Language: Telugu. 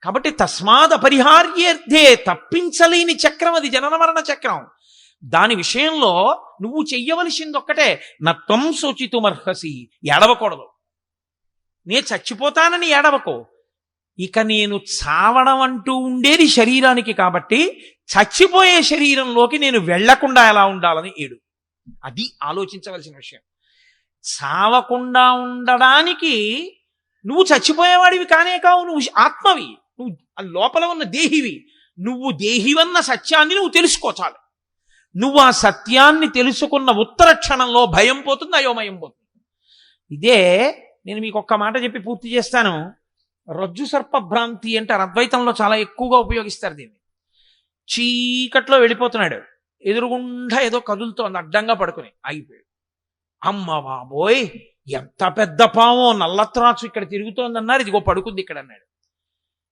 కాబట్టి తస్మాద్ అపరిహార్యేర్థే, తప్పించలేని చక్రం అది, జనన మరణ చక్రం. దాని విషయంలో నువ్వు చెయ్యవలసింది ఒక్కటే, నత్వం శోచితుమర్హసి, ఏడవకూడదు. నేను చచ్చిపోతానని ఏడవకో. ఇక నేను చావడం అంటూ ఉండేది శరీరానికి కాబట్టి చచ్చిపోయే శరీరంలోకి నేను వెళ్లకుండా ఎలా ఉండాలని ఏడు. అది ఆలోచించవలసిన విషయం. చావకుండా ఉండడానికి నువ్వు చచ్చిపోయేవాడివి కానే కావు, నువ్వు ఆత్మవి, నువ్వు లోపల ఉన్న దేహివి. నువ్వు దేహివన్న సత్యాన్ని నువ్వు తెలుసుకోచాలి. నువ్వు ఆ సత్యాన్ని తెలుసుకున్న ఉత్తర క్షణంలో భయం పోతుంది, అయోమయం పోతుంది. ఇదే నేను మీకు ఒక్క మాట చెప్పి పూర్తి చేస్తాను. రజ్జు సర్ప భ్రాంతి అంటారు, అద్వైతంలో చాలా ఎక్కువగా ఉపయోగిస్తారు దీన్ని. చీకట్లో వెళ్ళిపోతున్నాడు, ఎదురుగుండా ఏదో కదులుతోంది, అడ్డంగా పడుకుని ఆగిపోయాడు. అమ్మ బాబోయ్, ఎంత పెద్ద పాము, నల్లత్రాచు ఇక్కడ తిరుగుతోందన్నారు, ఇదిగో పడుకుంది ఇక్కడ అన్నాడు.